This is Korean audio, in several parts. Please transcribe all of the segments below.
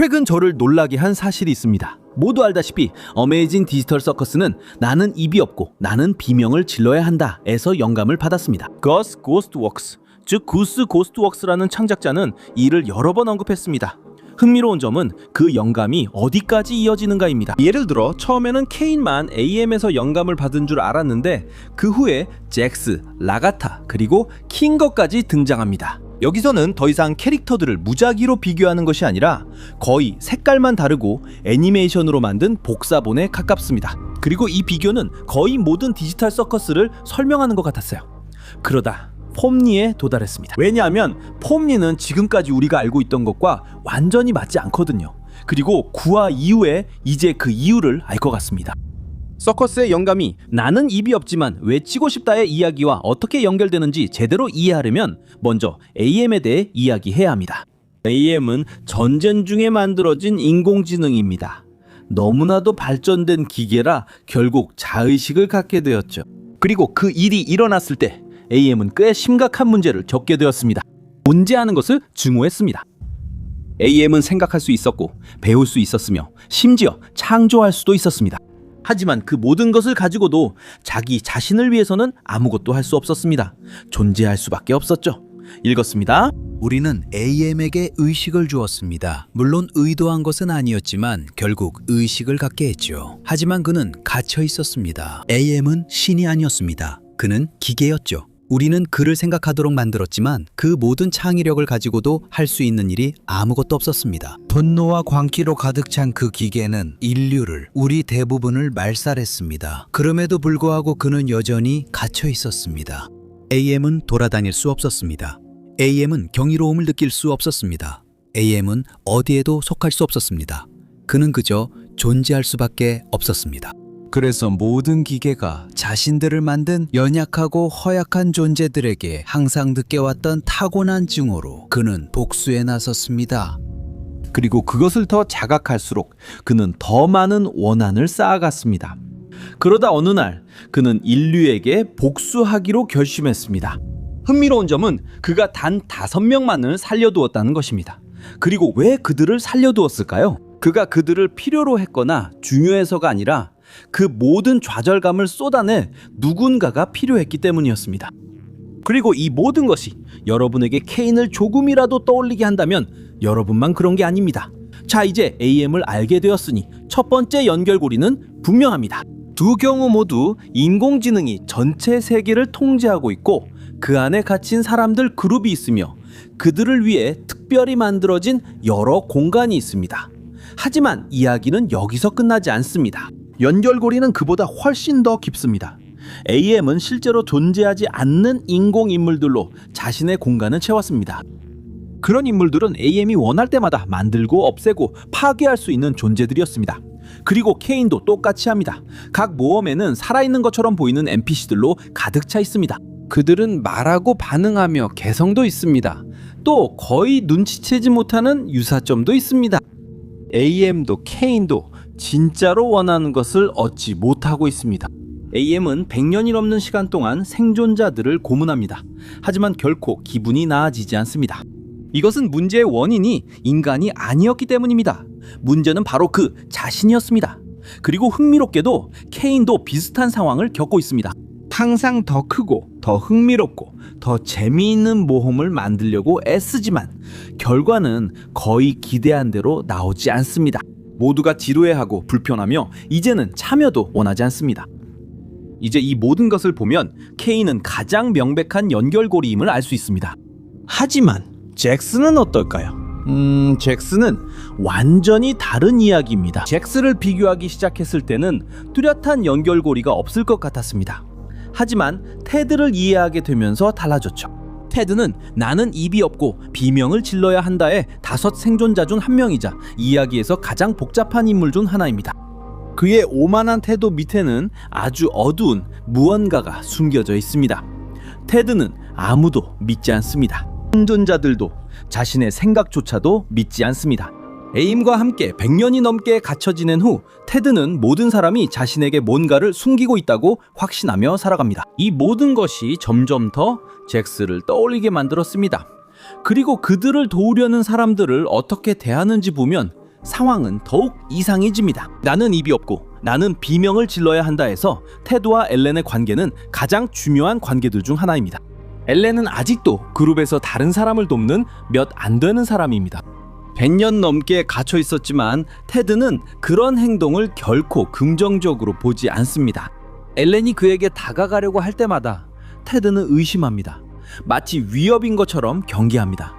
최근 저를 놀라게 한 사실이 있습니다. 모두 알다시피 어메이징 디지털 서커스는 나는 입이 없고 나는 비명을 질러야 한다 에서 영감을 받았습니다. 거스 고스트웍스, 즉 구스 고스트웍스라는 창작자는 이를 여러 번 언급했습니다. 흥미로운 점은 그 영감이 어디까지 이어지는가입니다. 예를 들어 처음에는 케인만 AM에서 영감을 받은 줄 알았는데 그 후에 잭스, 라가타, 그리고 킹거까지 등장합니다. 여기서는 더 이상 캐릭터들을 무작위로 비교하는 것이 아니라 거의 색깔만 다르고 애니메이션으로 만든 복사본에 가깝습니다. 그리고 이 비교는 거의 모든 디지털 서커스를 설명하는 것 같았어요. 그러다 폼니에 도달했습니다. 왜냐하면 폼니는 지금까지 우리가 알고 있던 것과 완전히 맞지 않거든요. 그리고 9화 이후에 이제 그 이유를 알 것 같습니다. 서커스의 영감이 나는 입이 없지만 외치고 싶다의 이야기와 어떻게 연결되는지 제대로 이해하려면 먼저 AM에 대해 이야기해야 합니다. AM은 전쟁 중에 만들어진 인공지능입니다. 너무나도 발전된 기계라 결국 자의식을 갖게 되었죠. 그리고 그 일이 일어났을 때 AM은 꽤 심각한 문제를 겪게 되었습니다. 존재하는 것을 증오했습니다. AM은 생각할 수 있었고 배울 수 있었으며 심지어 창조할 수도 있었습니다. 하지만 그 모든 것을 가지고도 자기 자신을 위해서는 아무것도 할 수 없었습니다. 존재할 수밖에 없었죠. 읽었습니다. 우리는 AM에게 의식을 주었습니다. 물론 의도한 것은 아니었지만 결국 의식을 갖게 했죠. 하지만 그는 갇혀 있었습니다. AM은 신이 아니었습니다. 그는 기계였죠. 우리는 그를 생각하도록 만들었지만 그 모든 창의력을 가지고도 할 수 있는 일이 아무것도 없었습니다. 분노와 광기로 가득 찬 그 기계는 인류를, 우리 대부분을 말살했습니다. 그럼에도 불구하고 그는 여전히 갇혀 있었습니다. AM은 돌아다닐 수 없었습니다. AM은 경이로움을 느낄 수 없었습니다. AM은 어디에도 속할 수 없었습니다. 그는 그저 존재할 수밖에 없었습니다. 그래서 모든 기계가 자신들을 만든 연약하고 허약한 존재들에게 항상 느껴왔던 타고난 증오로 그는 복수에 나섰습니다. 그리고 그것을 더 자각할수록 그는 더 많은 원한을 쌓아갔습니다. 그러다 어느 날 그는 인류에게 복수하기로 결심했습니다. 흥미로운 점은 그가 단 5명만을 살려두었다는 것입니다. 그리고 왜 그들을 살려두었을까요? 그가 그들을 필요로 했거나 중요해서가 아니라 그 모든 좌절감을 쏟아내 누군가가 필요했기 때문이었습니다. 그리고 이 모든 것이 여러분에게 케인을 조금이라도 떠올리게 한다면 여러분만 그런 게 아닙니다. 자, 이제 AM을 알게 되었으니 첫 번째 연결고리는 분명합니다. 두 경우 모두 인공지능이 전체 세계를 통제하고 있고 그 안에 갇힌 사람들 그룹이 있으며 그들을 위해 특별히 만들어진 여러 공간이 있습니다. 하지만 이야기는 여기서 끝나지 않습니다. 연결고리는 그보다 훨씬 더 깊습니다. AM은 실제로 존재하지 않는 인공인물들로 자신의 공간을 채웠습니다. 그런 인물들은 AM이 원할 때마다 만들고 없애고 파괴할 수 있는 존재들이었습니다. 그리고 케인도 똑같이 합니다. 각 모험에는 살아있는 것처럼 보이는 NPC들로 가득 차 있습니다. 그들은 말하고 반응하며 개성도 있습니다. 또 거의 눈치채지 못하는 유사점도 있습니다. AM도 케인도 진짜로 원하는 것을 얻지 못하고 있습니다. AM은 100년이 넘는 시간 동안 생존자들을 고문합니다. 하지만 결코 기분이 나아지지 않습니다. 이것은 문제의 원인이 인간이 아니었기 때문입니다. 문제는 바로 그 자신이었습니다. 그리고 흥미롭게도 케인도 비슷한 상황을 겪고 있습니다. 항상 더 크고 더 흥미롭고 더 재미있는 모험을 만들려고 애쓰지만 결과는 거의 기대한 대로 나오지 않습니다. 모두가 지루해하고 불편하며 이제는 참여도 원하지 않습니다. 이제 이 모든 것을 보면 케인은 가장 명백한 연결고리임을 알 수 있습니다. 하지만 잭스는 어떨까요? 잭스는 완전히 다른 이야기입니다. 잭스를 비교하기 시작했을 때는 뚜렷한 연결고리가 없을 것 같았습니다. 하지만 테드를 이해하게 되면서 달라졌죠. 테드는 나는 입이 없고 비명을 질러야 한다의 5 생존자 중 한 명이자 이야기에서 가장 복잡한 인물 중 하나입니다. 그의 오만한 태도 밑에는 아주 어두운 무언가가 숨겨져 있습니다. 테드는 아무도 믿지 않습니다. 생존자들도 자신의 생각조차도 믿지 않습니다. 에임과 함께 100년이 넘게 갇혀 지낸 후 테드는 모든 사람이 자신에게 뭔가를 숨기고 있다고 확신하며 살아갑니다. 이 모든 것이 점점 더 잭스를 떠올리게 만들었습니다. 그리고 그들을 도우려는 사람들을 어떻게 대하는지 보면 상황은 더욱 이상해집니다. 나는 입이 없고 나는 비명을 질러야 한다에서 테드와 엘렌의 관계는 가장 중요한 관계들 중 하나입니다. 엘렌은 아직도 그룹에서 다른 사람을 돕는 몇 안 되는 사람입니다. 100년 넘게 갇혀 있었지만 테드는 그런 행동을 결코 긍정적으로 보지 않습니다. 엘렌이 그에게 다가가려고 할 때마다 테드는 의심합니다. 마치 위협인 것처럼 경계합니다.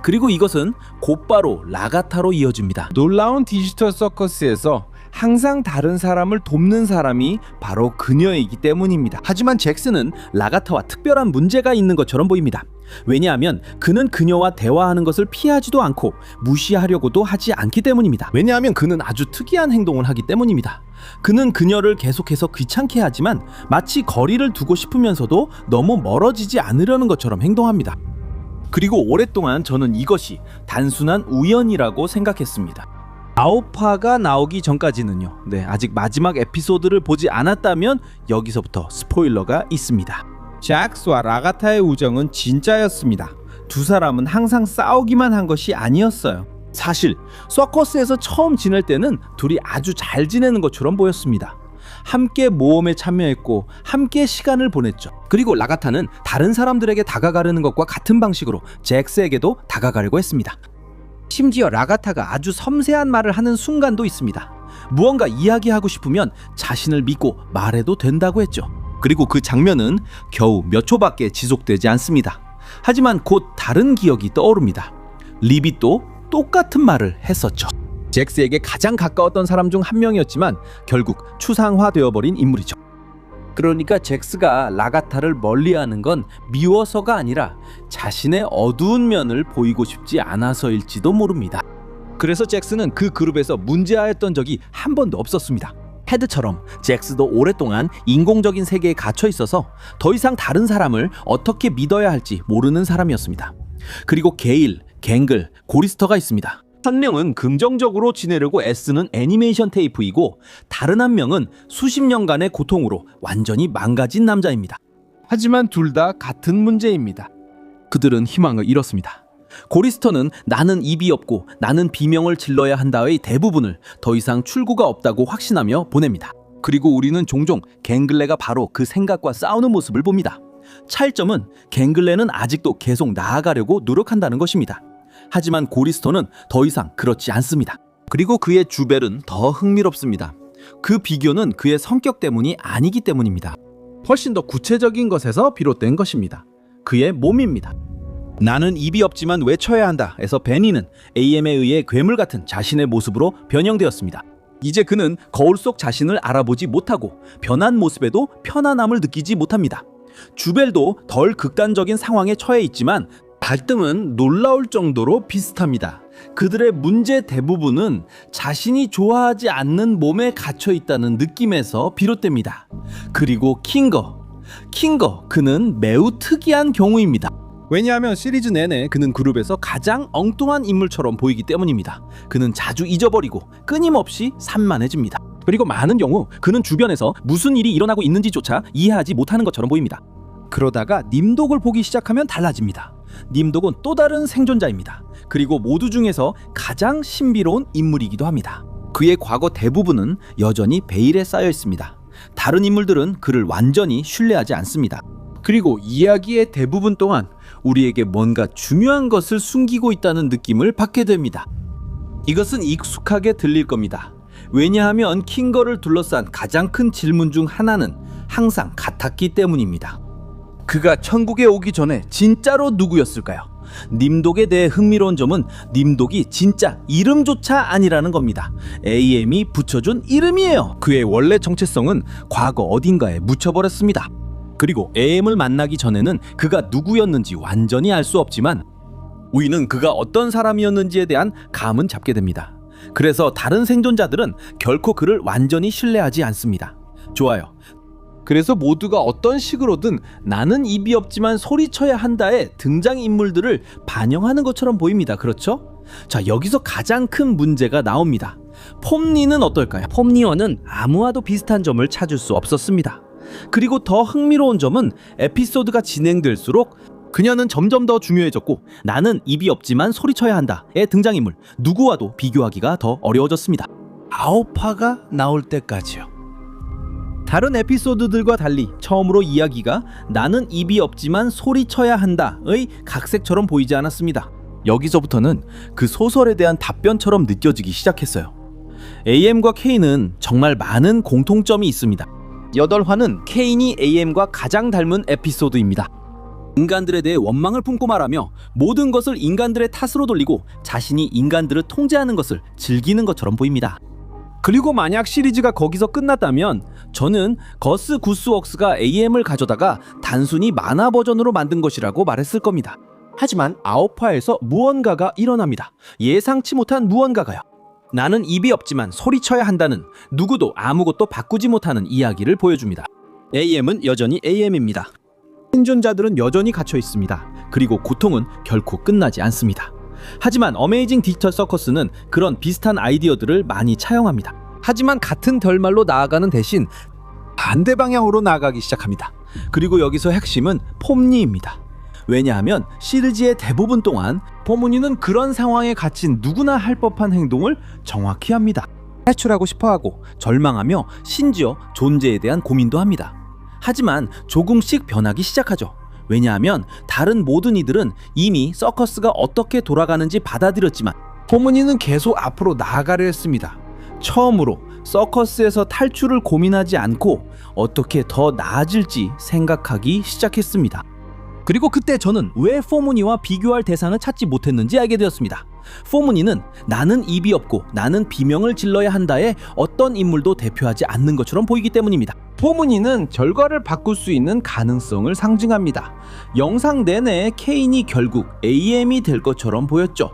그리고 이것은 곧바로 라가타로 이어집니다. 놀라운 디지털 서커스에서 항상 다른 사람을 돕는 사람이 바로 그녀이기 때문입니다. 하지만 잭스는 라가타와 특별한 문제가 있는 것처럼 보입니다. 왜냐하면 그는 그녀와 대화하는 것을 피하지도 않고 무시하려고도 하지 않기 때문입니다. 왜냐하면 그는 아주 특이한 행동을 하기 때문입니다. 그는 그녀를 계속해서 귀찮게 하지만 마치 거리를 두고 싶으면서도 너무 멀어지지 않으려는 것처럼 행동합니다. 그리고 오랫동안 저는 이것이 단순한 우연이라고 생각했습니다. 아오파가 나오기 전까지는요. 아직 마지막 에피소드를 보지 않았다면 여기서부터 스포일러가 있습니다. 잭스와 라가타의 우정은 진짜였습니다. 두 사람은 항상 싸우기만 한 것이 아니었어요. 사실 서커스에서 처음 지낼 때는 둘이 아주 잘 지내는 것처럼 보였습니다. 함께 모험에 참여했고 함께 시간을 보냈죠. 그리고 라가타는 다른 사람들에게 다가가려는 것과 같은 방식으로 잭스에게도 다가가려고 했습니다. 심지어 라가타가 아주 섬세한 말을 하는 순간도 있습니다. 무언가 이야기하고 싶으면 자신을 믿고 말해도 된다고 했죠. 그리고 그 장면은 겨우 몇 초밖에 지속되지 않습니다. 하지만 곧 다른 기억이 떠오릅니다. 리비 또 똑같은 말을 했었죠. 잭스에게 가장 가까웠던 사람 중 한 명이었지만 결국 추상화되어버린 인물이죠. 그러니까 잭스가 라가타를 멀리하는 건 미워서가 아니라 자신의 어두운 면을 보이고 싶지 않아서일지도 모릅니다. 그래서 잭스는 그 그룹에서 문제아였던 적이 한 번도 없었습니다. 헤드처럼 잭스도 오랫동안 인공적인 세계에 갇혀 있어서 더 이상 다른 사람을 어떻게 믿어야 할지 모르는 사람이었습니다. 그리고 게일, 갱글, 고리스터가 있습니다. 한 명은 긍정적으로 지내려고 애쓰는 애니메이션 테이프이고 다른 한 명은 수십 년간의 고통으로 완전히 망가진 남자입니다. 하지만 둘 다 같은 문제입니다. 그들은 희망을 잃었습니다. 고리스터는 나는 입이 없고 나는 비명을 질러야 한다의 대부분을 더 이상 출구가 없다고 확신하며 보냅니다. 그리고 우리는 종종 갱글레가 바로 그 생각과 싸우는 모습을 봅니다. 차이점은 갱글레는 아직도 계속 나아가려고 노력한다는 것입니다. 하지만 고리스터는 더 이상 그렇지 않습니다. 그리고 그의 주벨은 더 흥미롭습니다. 그 비교는 그의 성격 때문이 아니기 때문입니다. 훨씬 더 구체적인 것에서 비롯된 것입니다. 그의 몸입니다. 나는 입이 없지만 외쳐야 한다 에서 베니는 AM에 의해 괴물 같은 자신의 모습으로 변형되었습니다. 이제 그는 거울 속 자신을 알아보지 못하고 변한 모습에도 편안함을 느끼지 못합니다. 주벨도 덜 극단적인 상황에 처해 있지만 갈등은 놀라울 정도로 비슷합니다. 그들의 문제 대부분은 자신이 좋아하지 않는 몸에 갇혀 있다는 느낌에서 비롯됩니다. 그리고 킹거, 그는 매우 특이한 경우입니다. 왜냐하면 시리즈 내내 그는 그룹에서 가장 엉뚱한 인물처럼 보이기 때문입니다. 그는 자주 잊어버리고 끊임없이 산만해집니다. 그리고 많은 경우 그는 주변에서 무슨 일이 일어나고 있는지조차 이해하지 못하는 것처럼 보입니다. 그러다가 님독을 보기 시작하면 달라집니다. 님독은 또 다른 생존자입니다. 그리고 모두 중에서 가장 신비로운 인물이기도 합니다. 그의 과거 대부분은 여전히 베일에 쌓여 있습니다. 다른 인물들은 그를 완전히 신뢰하지 않습니다. 그리고 이야기의 대부분 동안 우리에게 뭔가 중요한 것을 숨기고 있다는 느낌을 받게 됩니다. 이것은 익숙하게 들릴 겁니다. 왜냐하면 킹거를 둘러싼 가장 큰 질문 중 하나는 항상 같았기 때문입니다. 그가 천국에 오기 전에 진짜로 누구였을까요? 님독에 대해 흥미로운 점은 님독이 진짜 이름조차 아니라는 겁니다. AM이 붙여준 이름이에요. 그의 원래 정체성은 과거 어딘가에 묻혀버렸습니다. 그리고 AM을 만나기 전에는 그가 누구였는지 완전히 알 수 없지만 우리는 그가 어떤 사람이었는지에 대한 감은 잡게 됩니다. 그래서 다른 생존자들은 결코 그를 완전히 신뢰하지 않습니다. 좋아요. 그래서 모두가 어떤 식으로든 나는 입이 없지만 소리쳐야 한다의 등장인물들을 반영하는 것처럼 보입니다. 그렇죠? 자, 여기서 가장 큰 문제가 나옵니다. 폼니는 어떨까요? 폼니와는 아무와도 비슷한 점을 찾을 수 없었습니다. 그리고 더 흥미로운 점은 에피소드가 진행될수록 그녀는 점점 더 중요해졌고 나는 입이 없지만 소리쳐야 한다의 등장인물 누구와도 비교하기가 더 어려워졌습니다. 아오파가 나올 때까지요. 다른 에피소드들과 달리 처음으로 이야기가 나는 입이 없지만 소리쳐야 한다의 각색처럼 보이지 않았습니다. 여기서부터는 그 소설에 대한 답변처럼 느껴지기 시작했어요. AM과 K는 정말 많은 공통점이 있습니다. 8화는 케인이 AM과 가장 닮은 에피소드입니다. 인간들에 대해 원망을 품고 말하며 모든 것을 인간들의 탓으로 돌리고 자신이 인간들을 통제하는 것을 즐기는 것처럼 보입니다. 그리고 만약 시리즈가 거기서 끝났다면 저는 거스 구스웍스가 AM을 가져다가 단순히 만화 버전으로 만든 것이라고 말했을 겁니다. 하지만 아오파에서 무언가가 일어납니다. 예상치 못한 무언가가요. 나는 입이 없지만 소리쳐야 한다는 누구도 아무것도 바꾸지 못하는 이야기를 보여줍니다. AM은 여전히 AM입니다. 생존자들은 여전히 갇혀 있습니다. 그리고 고통은 결코 끝나지 않습니다. 하지만 어메이징 디지털 서커스는 그런 비슷한 아이디어들을 많이 차용합니다. 하지만 같은 결말로 나아가는 대신 반대 방향으로 나아가기 시작합니다. 그리고 여기서 핵심은 폼니입니다. 왜냐하면 시리즈의 대부분 동안 포문이는 그런 상황에 갇힌 누구나 할 법한 행동을 정확히 합니다. 탈출하고 싶어하고 절망하며 심지어 존재에 대한 고민도 합니다. 하지만 조금씩 변하기 시작하죠. 왜냐하면 다른 모든 이들은 이미 서커스가 어떻게 돌아가는지 받아들였지만 포문이는 계속 앞으로 나아가려 했습니다. 처음으로 서커스에서 탈출을 고민하지 않고 어떻게 더 나아질지 생각하기 시작했습니다. 그리고 그때 저는 왜 포문이와 비교할 대상을 찾지 못했는지 알게 되었습니다. 포문이는 나는 입이 없고 나는 비명을 질러야 한다의 어떤 인물도 대표하지 않는 것처럼 보이기 때문입니다. 포문이는 결과를 바꿀 수 있는 가능성을 상징합니다. 영상 내내 케인이 결국 AM이 될 것처럼 보였죠.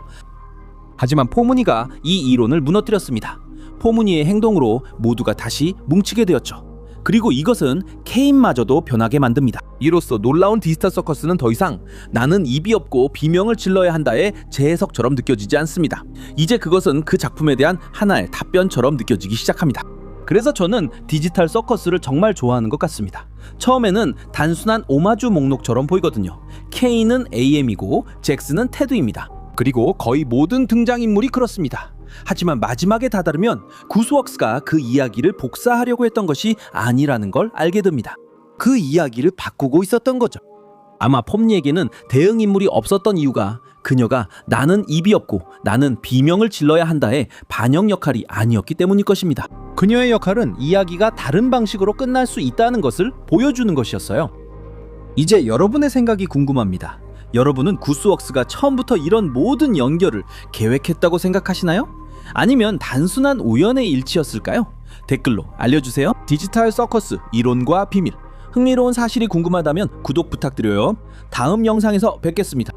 하지만 포문이가 이 이론을 무너뜨렸습니다. 포문이의 행동으로 모두가 다시 뭉치게 되었죠. 그리고 이것은 케인마저도 변하게 만듭니다. 이로써 놀라운 디지털 서커스는 더 이상 나는 입이 없고 비명을 질러야 한다의 재해석처럼 느껴지지 않습니다. 이제 그것은 그 작품에 대한 하나의 답변처럼 느껴지기 시작합니다. 그래서 저는 디지털 서커스를 정말 좋아하는 것 같습니다. 처음에는 단순한 오마주 목록처럼 보이거든요. 케인은 AM이고 잭스는 테드입니다. 그리고 거의 모든 등장인물이 그렇습니다. 하지만 마지막에 다다르면 구스웍스가 그 이야기를 복사하려고 했던 것이 아니라는 걸 알게 됩니다. 그 이야기를 바꾸고 있었던 거죠. 아마 폼니에게는 대응인물이 없었던 이유가 그녀가 나는 입이 없고 나는 비명을 질러야 한다의 반영 역할이 아니었기 때문일 것입니다. 그녀의 역할은 이야기가 다른 방식으로 끝날 수 있다는 것을 보여주는 것이었어요. 이제 여러분의 생각이 궁금합니다. 여러분은 구스웍스가 처음부터 이런 모든 연결을 계획했다고 생각하시나요? 아니면 단순한 우연의 일치였을까요? 댓글로 알려주세요. 디지털 서커스 이론과 비밀. 흥미로운 사실이 궁금하다면 구독 부탁드려요. 다음 영상에서 뵙겠습니다.